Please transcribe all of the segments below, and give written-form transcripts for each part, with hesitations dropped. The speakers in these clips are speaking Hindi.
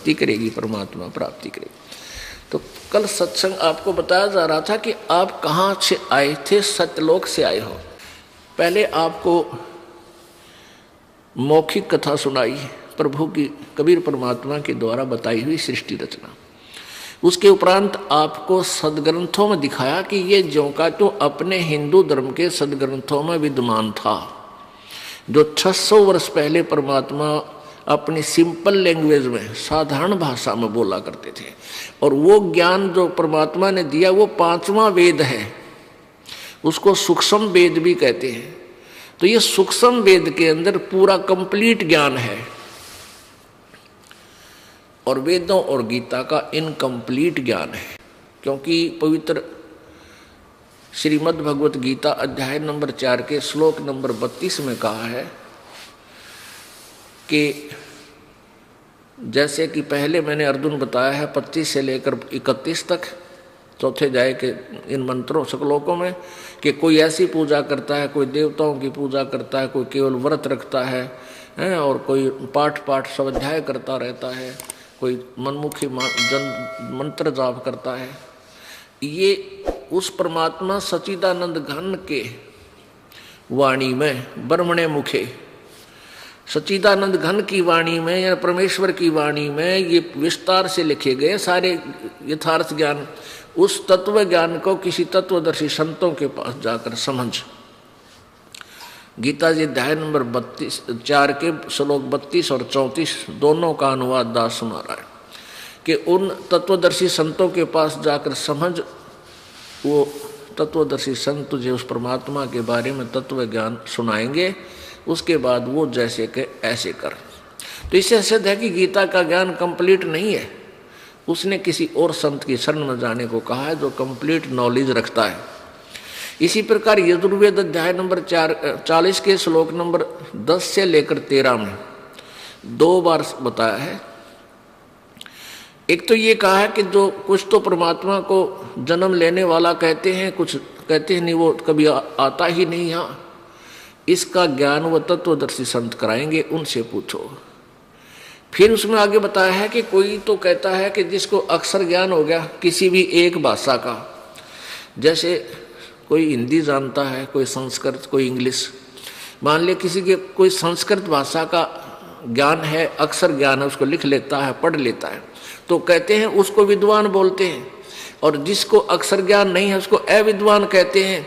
भक्ति करेगी परमात्मा प्राप्ति करेगी। तो कल सत्संग आपको बताया जा रहा था कि आप कहाँ से आए थे, सत्यलोक से आए हो। पहले आपको मौखिक कथा सुनाई प्रभु की, कबीर परमात्मा के द्वारा बताई हुई सृष्टि रचना। उसके उपरांत आपको सदग्रंथों में दिखाया कि ये ज्यों का तो अपने हिंदू धर्म के सदग्रंथों में विद्यमान था, जो 600 वर्ष पहले परमात्मा अपनी सिंपल लैंग्वेज में, साधारण भाषा में बोला करते थे। और वो ज्ञान जो परमात्मा ने दिया वो 5वां वेद है, उसको सूक्ष्म वेद भी कहते हैं। तो ये सूक्ष्म वेद के अंदर पूरा कंप्लीट ज्ञान है, और वेदों और गीता का इनकम्प्लीट ज्ञान है। क्योंकि पवित्र श्रीमद् भगवत गीता अध्याय नंबर 4 के श्लोक नंबर 32 में कहा है कि जैसे कि पहले मैंने अर्जुन बताया है 25 से लेकर 31 तक, चौथे अध्याय के इन मंत्रों श्लोकों में, कि कोई ऐसी पूजा करता है, कोई देवताओं की पूजा करता है, कोई केवल व्रत रखता है, और कोई पाठ स्वाध्याय करता रहता है, कोई मनमुखी मंत्र जाप करता है। ये उस परमात्मा सच्चिदानंद घन के वाणी में, ब्रह्मणे मुखे, सच्चिदानंद घन की वाणी में या परमेश्वर की वाणी में ये विस्तार से लिखे गए सारे यथार्थ ज्ञान। उस तत्व ज्ञान को किसी तत्वदर्शी संतों के पास जाकर समझ। गीता जी अध्याय नंबर 4 के श्लोक 32 और 34 दोनों का अनुवाद दास सुना रहा है कि उन तत्वदर्शी संतों के पास जाकर समझ। वो तत्वदर्शी संत तुझे उस परमात्मा के बारे में तत्व ज्ञान सुनाएंगे, उसके बाद वो जैसे के ऐसे कर। तो इससे सिद्ध है कि गीता का ज्ञान कंप्लीट नहीं है, उसने किसी और संत की शरण में जाने को कहा है जो कंप्लीट नॉलेज रखता है। इसी प्रकार यजुर्वेद अध्याय नंबर 40 के श्लोक नंबर 10 से लेकर 13 में 2 बार बताया है। एक तो ये कहा है कि जो कुछ तो परमात्मा को जन्म लेने वाला कहते हैं, कुछ कहते हैं नहीं, वो कभी आता ही नहीं यहाँ। इसका ज्ञान वो तत्वदर्शी संत कराएंगे, उनसे पूछो। फिर उसमें आगे बताया है कि कोई तो कहता है कि जिसको अक्षर ज्ञान हो गया किसी भी एक भाषा का, जैसे कोई हिंदी जानता है, कोई संस्कृत, कोई इंग्लिश, मान ले किसी के कोई संस्कृत भाषा का ज्ञान है, अक्षर ज्ञान है, उसको लिख लेता है, पढ़ लेता है, तो कहते हैं उसको विद्वान बोलते हैं। और जिसको अक्षर ज्ञान नहीं है उसको अविद्वान कहते हैं।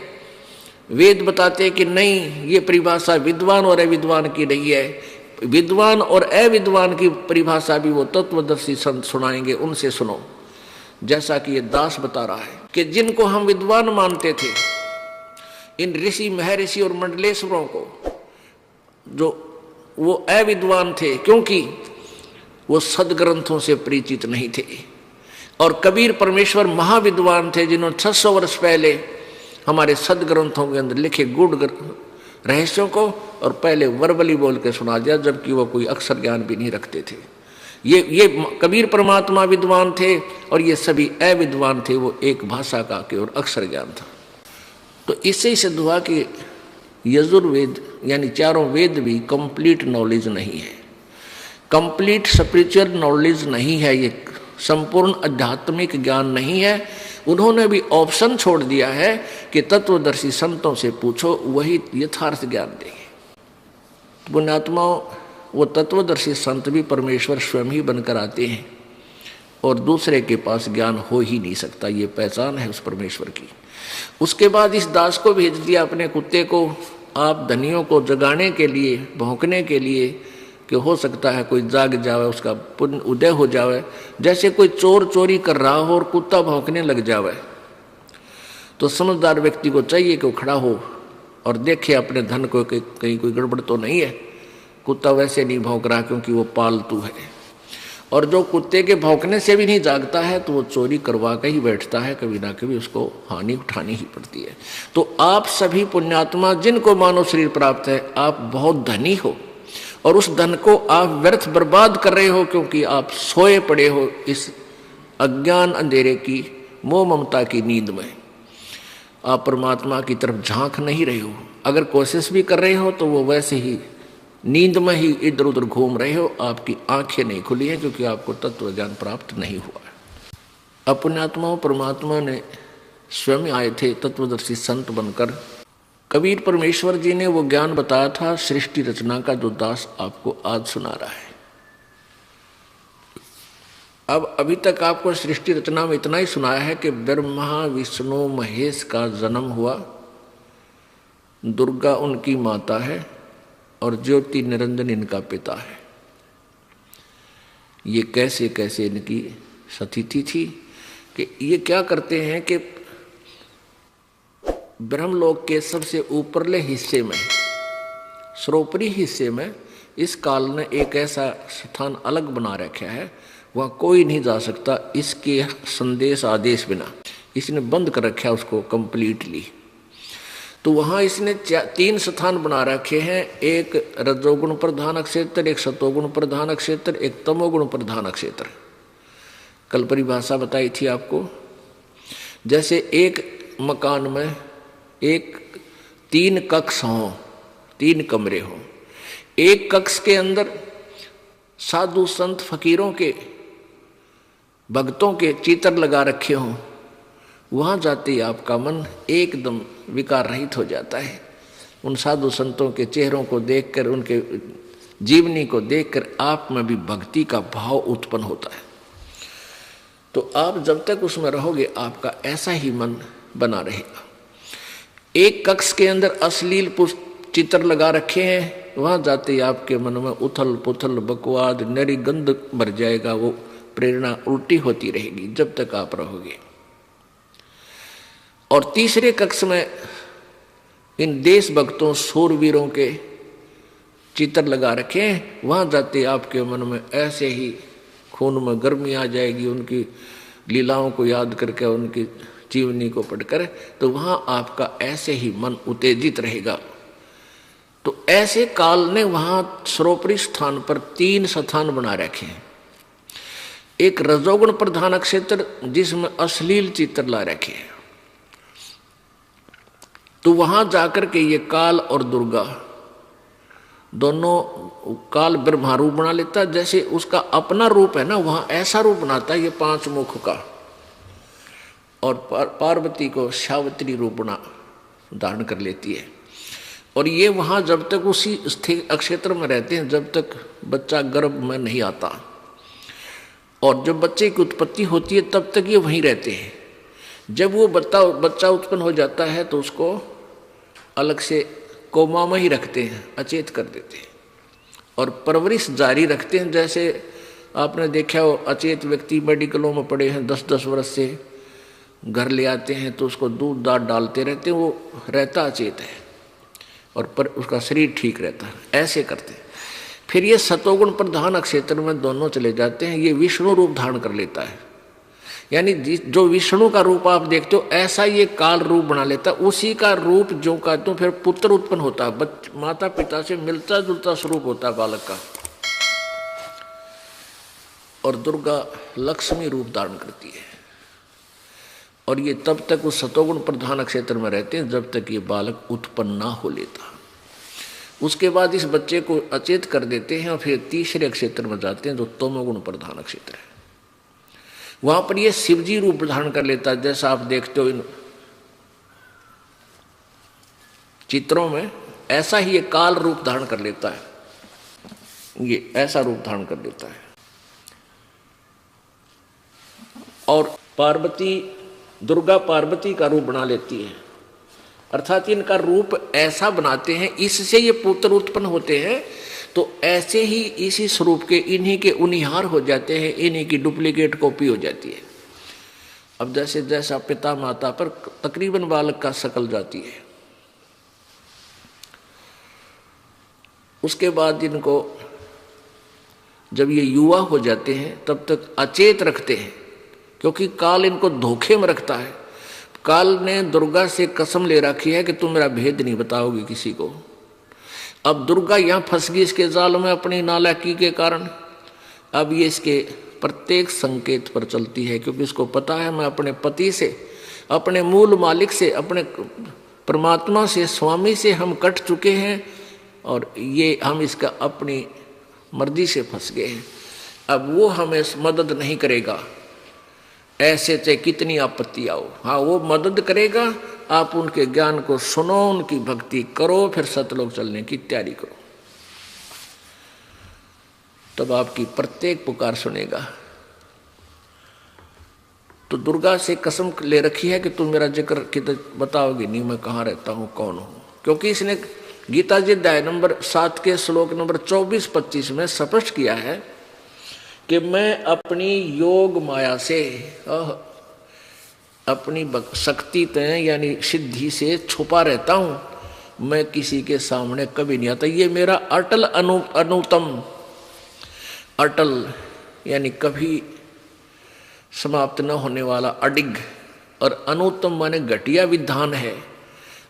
वेद बताते हैं कि नहीं, ये परिभाषा विद्वान और अविद्वान की नहीं है। विद्वान और अविद्वान की परिभाषा भी वो तत्वदर्शी संत सुनाएंगे, उनसे सुनो। जैसा कि ये दास बता रहा है कि जिनको हम विद्वान मानते थे, इन ऋषि महर्षि और मंडलेश्वरों को, जो वो अविद्वान थे क्योंकि वो सदग्रंथों से परिचित नहीं थे। और कबीर परमेश्वर महाविद्वान थे, जिन्होंने 600 वर्ष पहले हमारे सदग्रंथों के अंदर लिखे गुड़ रहस्यों को और पहले वर्बली बोल के सुना दिया, जबकि वो कोई अक्षर ज्ञान भी नहीं रखते थे। ये कबीर परमात्मा विद्वान थे और ये सभी अविद्वान थे, वो एक भाषा का केवल अक्षर ज्ञान था। तो इससे ही सिद्ध हुआ कि यजुर्वेद यानी चारों वेद भी कंप्लीट नॉलेज नहीं है, कंप्लीट स्पिरिचुअल नॉलेज नहीं है, ये संपूर्ण आध्यात्मिक ज्ञान नहीं है। उन्होंने भी ऑप्शन छोड़ दिया है कि तत्वदर्शी संतों से पूछो, वही यथार्थ ज्ञान देंगे। पुण्यात्माओं, वो तत्वदर्शी संत भी परमेश्वर स्वयं ही बनकर आते हैं और दूसरे के पास ज्ञान हो ही नहीं सकता, ये पहचान है उस परमेश्वर की। उसके बाद इस दास को भेज दिया अपने कुत्ते को, आप धनियों को जगाने के लिए, भौंकने के लिए, कि हो सकता है कोई जाग जावे, उसका पुण्य उदय हो जावे। जैसे कोई चोर चोरी कर रहा हो और कुत्ता भौंकने लग जावे, तो समझदार व्यक्ति को चाहिए कि वो खड़ा हो और देखे अपने धन को कि कहीं कोई गड़बड़ तो नहीं है। कुत्ता वैसे नहीं भौंक रहा क्योंकि वो पालतू है, और जो कुत्ते के भौंकने से भी नहीं जागता है तो वो चोरी करवा के ही बैठता है, कभी ना कभी उसको हानि उठानी ही पड़ती है। तो आप सभी पुण्यात्मा जिनको मानव शरीर प्राप्त है, आप बहुत धनी हो और उस धन को आप व्यर्थ बर्बाद कर रहे हो, क्योंकि आप सोए पड़े हो इस अज्ञान अंधेरे की मोह ममता की नींद में। आप परमात्मा की तरफ झांक नहीं रहे हो। अगर कोशिश भी कर रहे हो तो वो वैसे ही नींद में ही इधर उधर घूम रहे हो, आपकी आंखें नहीं खुली हैं क्योंकि आपको तत्व ज्ञान प्राप्त नहीं हुआ है। अपने आत्माओं परमात्मा ने स्वयं आए थे तत्वदर्शी संत बनकर। कबीर परमेश्वर जी ने वो ज्ञान बताया था सृष्टि रचना का, जो दास आपको आज सुना रहा है। अब अभी तक आपको सृष्टि रचना में इतना ही सुनाया है कि ब्रह्मा विष्णु महेश का जन्म हुआ, दुर्गा उनकी माता है और ज्योति निरंजन इनका पिता है। ये कैसे कैसे इनकी स्थिति थी कि ये क्या करते हैं कि ब्रह्मलोक के सबसे ऊपरले हिस्से में, सर्वोपरि हिस्से में इस काल ने एक ऐसा स्थान अलग बना रखा है, वहाँ कोई नहीं जा सकता इसके संदेश आदेश बिना। इसने बंद कर रखा है उसको कंप्लीटली। तो वहाँ इसने 3 स्थान बना रखे हैं, एक रजोगुण प्रधान क्षेत्र, एक सतोगुण प्रधान क्षेत्र, एक तमोगुण प्रधान क्षेत्र। कल परिभाषा बताई थी आपको। जैसे एक मकान में एक 3 कक्ष हों, 3 कमरे हों, एक कक्ष के अंदर साधु संत फकीरों के भक्तों के चित्र लगा रखे हों, वहाँ जाते ही आपका मन एकदम विकार रहित हो जाता है। उन साधु संतों के चेहरों को देखकर, उनके जीवनी को देखकर आप में भी भक्ति का भाव उत्पन्न होता है। तो आप जब तक उसमें रहोगे आपका ऐसा ही मन बना रहेगा। एक कक्ष के अंदर अश्लील चित्र लगा रखे हैं, वहाँ जाते ही आपके मन में उथल पुथल बकवाद नरी गंध भर जाएगा, वो प्रेरणा उल्टी होती रहेगी जब तक आप रहोगे। और तीसरे कक्ष में इन देशभक्तों शूरवीरों के चित्र लगा रखे हैं, वहाँ जाते आपके मन में ऐसे ही खून में गर्मी आ जाएगी, उनकी लीलाओं को याद करके, उनकी जीवनी को पढ़कर, तो वहाँ आपका ऐसे ही मन उत्तेजित रहेगा। तो ऐसे काल ने वहाँ सर्वोपरि स्थान पर 3 स्थान बना रखे हैं। एक रजोगुण प्रधान क्षेत्र जिसमें अश्लील चित्र ला रखे हैं, तो वहां जाकर के ये काल और दुर्गा दोनों, काल ब्रह्मा रूप बना लेता है, जैसे उसका अपना रूप है ना, वहां ऐसा रूप बनाता है ये 5 मुख का, और पार्वती को सावित्री रूप बना धारण कर लेती है। और ये वहां जब तक उसी क्षेत्र में रहते हैं जब तक बच्चा गर्भ में नहीं आता, और जब बच्चे की उत्पत्ति होती है तब तक ये वहीं रहते हैं। जब वो बच्चा उत्पन्न हो जाता है तो उसको अलग से कोमा में ही रखते हैं, अचेत कर देते हैं, और परवरिश जारी रखते हैं। जैसे आपने देखा हो अचेत व्यक्ति मेडिकलों में पड़े हैं 10-10 वर्ष से, घर ले आते हैं तो उसको दूध दाद डालते रहते हैं, वो रहता अचेत है और पर उसका शरीर ठीक रहता है, ऐसे करते हैं। फिर ये सतोगुण प्रधान क्षेत्र में दोनों चले जाते हैं, ये विष्णु रूप धारण कर लेता है। यानी जो विष्णु का रूप आप देखते हो ऐसा ये काल रूप बना लेता है, उसी का रूप जो का तो फिर पुत्र उत्पन्न होता है, माता पिता से मिलता जुलता स्वरूप होता है बालक का। और दुर्गा लक्ष्मी रूप धारण करती है, और ये तब तक उस सतोगुण प्रधान क्षेत्र में रहते हैं जब तक ये बालक उत्पन्न ना हो लेता। उसके बाद इस बच्चे को अचेत कर देते हैं और फिर तीसरे क्षेत्र में जाते हैं जो तमोगुण प्रधान क्षेत्र है। वहां पर ये शिवजी रूप धारण कर लेता है, जैसा आप देखते हो इन चित्रों में, ऐसा ही ये काल रूप धारण कर लेता है, ये ऐसा रूप धारण कर लेता है। और पार्वती, दुर्गा पार्वती का रूप बना लेती है, अर्थात इनका रूप ऐसा बनाते हैं, इससे ये पुत्र उत्पन्न होते हैं। तो ऐसे ही इसी स्वरूप के इन्हीं के उनिहार हो जाते हैं, इन्हीं की डुप्लीकेट कॉपी हो जाती है। अब जैसे जैसा पिता माता पर तकरीबन बालक का शकल जाती है, उसके बाद इनको जब ये युवा हो जाते हैं तब तक अचेत रखते हैं, क्योंकि काल इनको धोखे में रखता है। काल ने दुर्गा से कसम ले रखी है कि तुम मेरा भेद नहीं बताओगे किसी को। अब दुर्गा यहाँ फंस गई इसके जाल में अपनी नालायकी के कारण। अब ये इसके प्रत्येक संकेत पर चलती है, क्योंकि इसको पता है मैं अपने पति से, अपने मूल मालिक से, अपने परमात्मा से, स्वामी से हम कट चुके हैं। और ये हम इसका अपनी मर्जी से फंस गए हैं। अब वो हमें मदद नहीं करेगा, ऐसे चाहे कितनी आपत्ति आओ। हाँ, वो मदद करेगा, आप उनके ज्ञान को सुनो, उनकी भक्ति करो, फिर सतलोक चलने की तैयारी करो, तब आपकी प्रत्येक पुकार सुनेगा। तो दुर्गा से कसम ले रखी है कि तुम मेरा जिक्र किधर बताओगी नहीं, मैं कहाँ रहता हूँ, कौन हूँ। क्योंकि इसने गीता जी अध्याय नंबर 7 के श्लोक नंबर 24-25 में स्पष्ट किया है कि मैं अपनी योग माया से, अपनी शक्ति तय यानी सिद्धि से छुपा रहता हूँ, मैं किसी के सामने कभी नहीं आता। ये मेरा अटल अनुतम, अटल यानी कभी समाप्त न होने वाला अडिग, और अनुत्तम माने घटिया विधान है।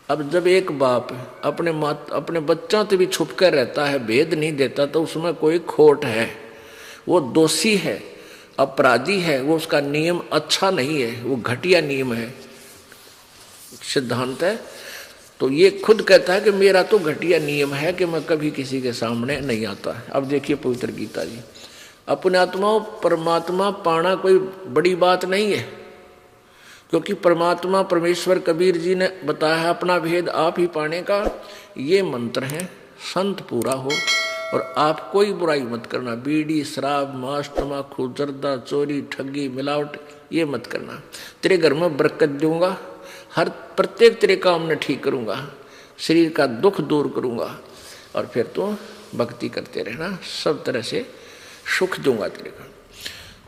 अब जब एक बाप अपने बच्चों से भी छुप कर रहता है, भेद नहीं देता, तो उसमें कोई खोट है, वो दोषी है, अपराधी है, वो उसका नियम अच्छा नहीं है, वो घटिया नियम है, सिद्धांत है। तो ये खुद कहता है कि मेरा तो घटिया नियम है कि मैं कभी किसी के सामने नहीं आता। अब देखिए पवित्र गीता जी, अपने आत्मा परमात्मा पाना कोई बड़ी बात नहीं है, क्योंकि परमात्मा परमेश्वर कबीर जी ने बताया है अपना भेद आप ही पाने का। ये मंत्र है, संत पूरा हो और आप कोई बुराई मत करना, बीड़ी शराब मांस तम्बाकू जर्दा चोरी ठगी मिलावट ये मत करना, तेरे घर में बरकत दूंगा, हर प्रत्येक तेरे काम में ठीक करूंगा, शरीर का दुख दूर करूंगा, और फिर तो भक्ति करते रहना, सब तरह से सुख दूंगा तेरे को।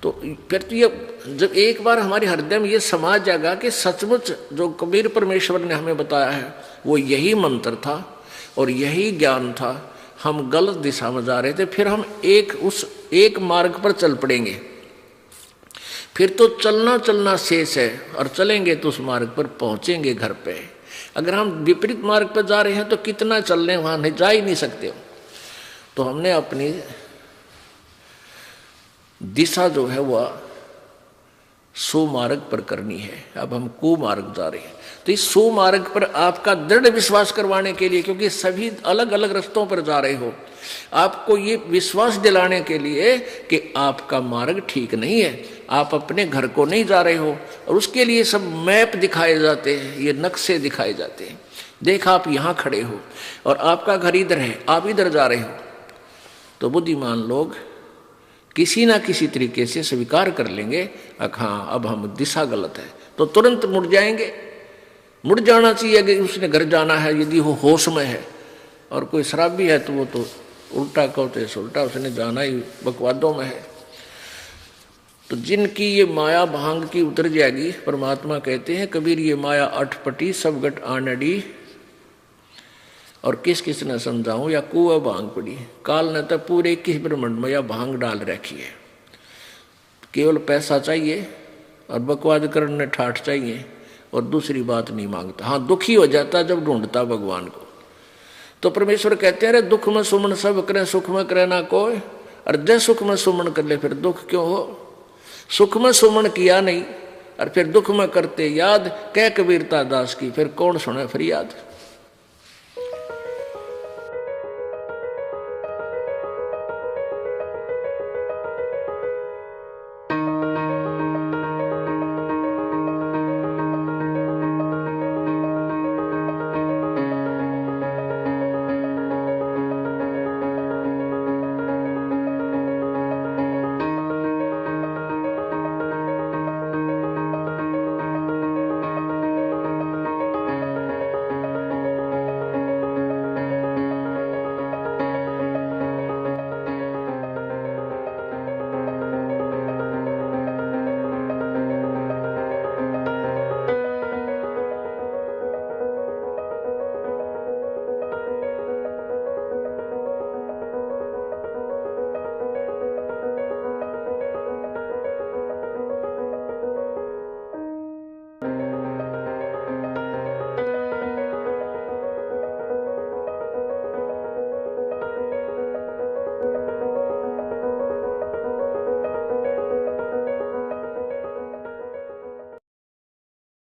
तो फिर तो ये जब एक बार हमारे हृदय में ये समा जाएगा कि सचमुच जो कबीर परमेश्वर ने हमें बताया है वो यही मंत्र था और यही ज्ञान था, हम गलत दिशा में जा रहे थे, फिर हम एक मार्ग पर चल पड़ेंगे, फिर तो चलना चलना शेष है, और चलेंगे तो उस मार्ग पर पहुंचेंगे घर पे। अगर हम विपरीत मार्ग पर जा रहे हैं तो कितना चल रहे, वहां नहीं जा ही नहीं सकते। तो हमने अपनी दिशा जो है वह सुमार्ग पर करनी है। अब हम कुमार्ग जा रहे हैं, तो इस सुमार्ग पर आपका दृढ़ विश्वास करवाने के लिए, क्योंकि सभी अलग अलग रास्तों पर जा रहे हो, आपको ये विश्वास दिलाने के लिए कि आपका मार्ग ठीक नहीं है, आप अपने घर को नहीं जा रहे हो, और उसके लिए सब मैप दिखाए जाते हैं, ये नक्शे दिखाए जाते हैं। देख आप यहाँ खड़े हो और आपका घर इधर है, आप इधर जा रहे हो। तो बुद्धिमान लोग किसी ना किसी तरीके से स्वीकार कर लेंगे, हाँ अब हम दिशा गलत है, तो तुरंत मुड़ जाएंगे। मुड़ जाना चाहिए अगर उसने घर जाना है, यदि वो होश में है, और कोई शराबी है तो वो तो उल्टा कहते उल्टा, उसने जाना ही बकवादों में है। तो जिनकी ये माया भांग की उतर जाएगी, परमात्मा कहते हैं कबीर ये माया अठपटी सब गट आनडी, और किस किस ने समझाऊं या कुआ भांग पड़ी, काल ने तो पूरे 21 ब्रह्मांड में या भांग डाल रखी है। केवल पैसा चाहिए और बकवाद करने ठाठ चाहिए, और दूसरी बात नहीं मांगता। हाँ, दुखी हो जाता जब ढूंढता भगवान को। तो परमेश्वर कहते हैं अरे दुख में सुमन सब करे, सुख में करे ना कोई, और जय सुख में सुमन कर ले फिर दुख क्यों हो। सुख में सुमन किया नहीं और फिर दुख में करते याद, कह कबीरता दास की, फिर कौन सुने फरियाद।